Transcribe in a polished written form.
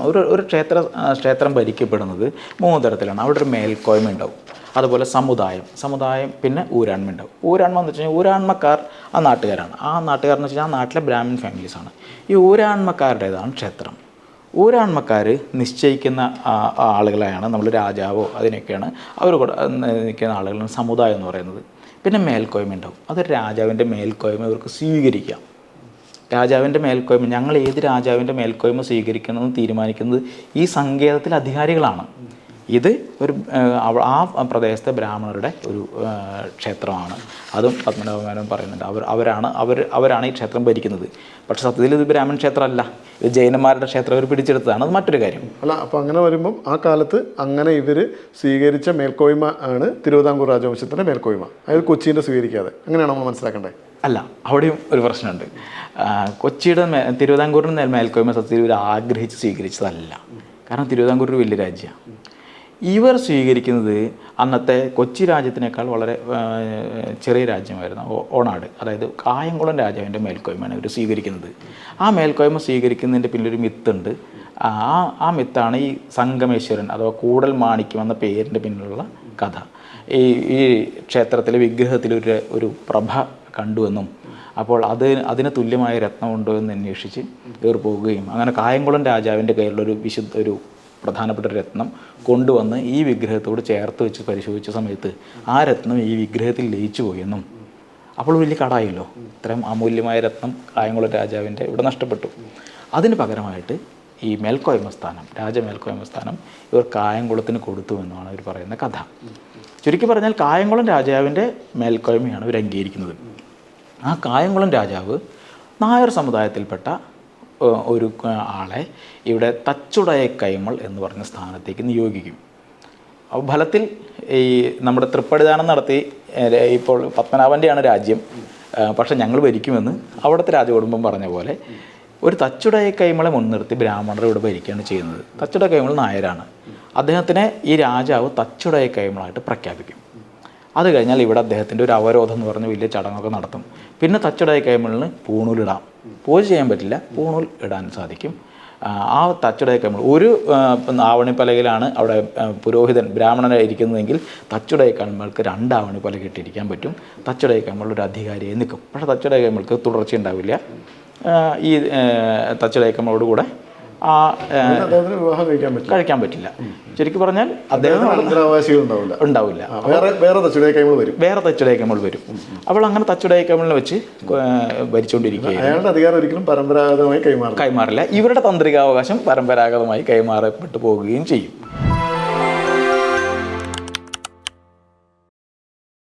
ഒരു ക്ഷേത്രം ഭരിക്കപ്പെടുന്നത് 3 തരത്തിലാണ്. അവിടെ ഒരു മേൽക്കോയ്മ ഉണ്ടാവും, അതുപോലെ സമുദായം, പിന്നെ ഊരാൺമ ഉണ്ടാവും. ഊരാൺമ എന്ന് വെച്ച് കഴിഞ്ഞാൽ ഊരാൺമക്കാർ ആ നാട്ടുകാരാണ്. ആ നാട്ടുകാരെന്ന് വെച്ച് കഴിഞ്ഞാൽ ആ നാട്ടിലെ ബ്രാഹ്മിൺ ഫാമിലീസാണ്. ഈ ഊരാൺമക്കാരുടേതാണ് ക്ഷേത്രം. ഊരാൺമക്കാർ നിശ്ചയിക്കുന്ന ആളുകളെയാണ് നമ്മൾ രാജാവോ അതിനൊക്കെയാണ് അവർ നിൽക്കുന്ന ആളുകളാണ് സമുദായം എന്ന് പറയുന്നത്. പിന്നെ മേൽക്കോയ്മ ഉണ്ടാവും. അതൊരു രാജാവിൻ്റെ മേൽക്കോയ്മ ഇവർക്ക് സ്വീകരിക്കാം. രാജാവിൻ്റെ മേൽക്കോയ്മ, ഞങ്ങൾ ഏത് രാജാവിൻ്റെ മേൽക്കോയ്മ സ്വീകരിക്കണമെന്ന് തീരുമാനിക്കുന്നത് ഈ സങ്കേതത്തിലെ അധികാരികളാണ്. ഇത് ഒരു ആ പ്രദേശത്തെ ബ്രാഹ്മണരുടെ ഒരു ക്ഷേത്രമാണ്. അതും പത്മനാഭമേനോൻ പറയുന്നുണ്ട്. അവരാണ് ഈ ക്ഷേത്രം ഭരിക്കുന്നത്. പക്ഷേ സത്യത്തിൽ ഇത് ബ്രാഹ്മൺ ക്ഷേത്രമല്ല, ഇത് ജൈനന്മാരുടെ ക്ഷേത്രം അവർ പിടിച്ചെടുത്തതാണ്. അത് മറ്റൊരു കാര്യം അല്ല. അപ്പോൾ അങ്ങനെ വരുമ്പം ആ കാലത്ത് അങ്ങനെ ഇവർ സ്വീകരിച്ച മേൽക്കോയ്മ ആണ് തിരുവിതാംകൂർ രാജവംശത്തിൻ്റെ മേൽക്കോയ്മ, അതായത് കൊച്ചിൻ്റെ സ്വീകരിക്കാതെ. അങ്ങനെയാണ് നമ്മൾ മനസ്സിലാക്കേണ്ടത്. അല്ല, അവിടെയും ഒരു പ്രശ്നമുണ്ട്. കൊച്ചിയുടെ തിരുവിതാംകൂറിൻ്റെ മേൽക്കോയ്മ സത്യത്തിൽ ഇവർ ആഗ്രഹിച്ച് സ്വീകരിച്ചതല്ല. കാരണം തിരുവിതാംകൂർ ഒരു വലിയ രാജ്യമാണ്. ഇവർ സ്വീകരിക്കുന്നത് അന്നത്തെ കൊച്ചി രാജ്യത്തിനേക്കാൾ വളരെ ചെറിയ രാജ്യമായിരുന്നു ഓണാട്. അതായത് കായംകുളം രാജാവിൻ്റെ മേൽക്കോയ്മയാണ് ഇവർ സ്വീകരിക്കുന്നത്. ആ മേൽക്കോയ്മ സ്വീകരിക്കുന്നതിൻ്റെ പിന്നിലൊരു മിത്തുണ്ട്. ആ മിത്താണ് ഈ സംഗമേശ്വരൻ അഥവാ കൂടൽ മാണിക്യം എന്ന പേരിൻ്റെ പിന്നിലുള്ള കഥ. ഈ ക്ഷേത്രത്തിലെ വിഗ്രഹത്തിൽ ഒരു പ്രഭ കണ്ടുവെന്നും അപ്പോൾ അതിന് തുല്യമായ രത്നമുണ്ടോ എന്ന് അന്വേഷിച്ച് ഇവർ പോകുകയും അങ്ങനെ കായംകുളം രാജാവിൻ്റെ കയ്യിലുള്ളൊരു പ്രധാനപ്പെട്ട രത്നം കൊണ്ടുവന്ന് ഈ വിഗ്രഹത്തോട് ചേർത്ത് വെച്ച് പരിശോധിച്ച സമയത്ത് ആ രത്നം ഈ വിഗ്രഹത്തിൽ ലയിച്ചു പോയെന്നും അപ്പോൾ വലിയ കടായല്ലോ, ഇത്രയും അമൂല്യമായ രത്നം കായംകുളം രാജാവിൻ്റെ ഇവിടെ നഷ്ടപ്പെട്ടു. അതിന് പകരമായിട്ട് ഈ മേൽക്കോയ്മ സ്ഥാനം, രാജമേൽക്കോയ്മ സ്ഥാനം ഇവർ കായംകുളത്തിന് കൊടുത്തു എന്നാണ് ഇവർ പറയുന്ന കഥ. ചുരുക്കി പറഞ്ഞാൽ കായംകുളം രാജാവിൻ്റെ മേൽക്കോയ്മയാണ് ഇവർ അംഗീകരിക്കുന്നത്. ആ കായംകുളം രാജാവ് നായർ സമുദായത്തിൽപ്പെട്ട ഒരു ആളെ ഇവിടെ തച്ചുടയ കൈമൾ എന്ന് പറഞ്ഞ സ്ഥാനത്തേക്ക് നിയോഗിക്കും. ഫലത്തിൽ ഈ നമ്മുടെ തൃപ്പടിദാനം നടത്തി ഇപ്പോൾ പത്മനാഭൻ്റെയാണ് രാജ്യം, പക്ഷെ ഞങ്ങൾ ഭരിക്കുമെന്ന് അവിടുത്തെ രാജകുടുംബം പറഞ്ഞ പോലെ ഒരു തച്ചുടയ കൈമളെ മുൻനിർത്തി ബ്രാഹ്മണർ ഇവിടെ ഭരിക്കുകയാണ് ചെയ്യുന്നത്. തച്ചുടയ കൈമൾ നായരാണ്. അദ്ദേഹത്തിനെ ഈ രാജാവ് തച്ചുടയ കൈമളായിട്ട് പ്രഖ്യാപിക്കും. അത് കഴിഞ്ഞാൽ ഇവിടെ അദ്ദേഹത്തിൻ്റെ ഒരു അവരോധം എന്ന് പറഞ്ഞ വലിയ ചടങ്ങൊക്കെ നടത്തും. പിന്നെ തച്ചുടയ കൈമളിന് പൂണൂലിടാം. പൂജ ചെയ്യാൻ പറ്റില്ല, പൂണൂൽ ഇടാൻ സാധിക്കും. ആ തച്ചുടയ കൈമൾ ഒരു ആവണിപ്പലകയിലാണ് അവിടെ പുരോഹിതൻ ബ്രാഹ്മണനായിരിക്കുന്നതെങ്കിൽ തച്ചുടയ കൈമൾക്ക് 2 ആവണിപ്പലക ഇട്ടിരിക്കാൻ പറ്റും. തച്ചുടയ കൈമൾ ഒരു അധികാരിയായി നിൽക്കും. പക്ഷേ തച്ചുടയ കൈമൾക്ക് തുടർച്ച ഉണ്ടാവില്ല. ഈ തച്ചുടയ കൈമളോടുകൂടെ കഴിക്കാൻ പറ്റില്ല. ശരിക്കും പറഞ്ഞാൽ അദ്ദേഹം ഉണ്ടാവില്ല. വേറെ തച്ചുടയ കൈമൾ വരും. അപ്പോൾ അങ്ങനെ തച്ചുടയ കൈമളിനെ വെച്ച് ഭരിച്ചുകൊണ്ടിരിക്കുകയാണ്. കൈമാറില്ല. ഇവരുടെ തന്ത്രികാവകാശം പരമ്പരാഗതമായി കൈമാറപ്പെട്ടു പോകുകയും ചെയ്യും.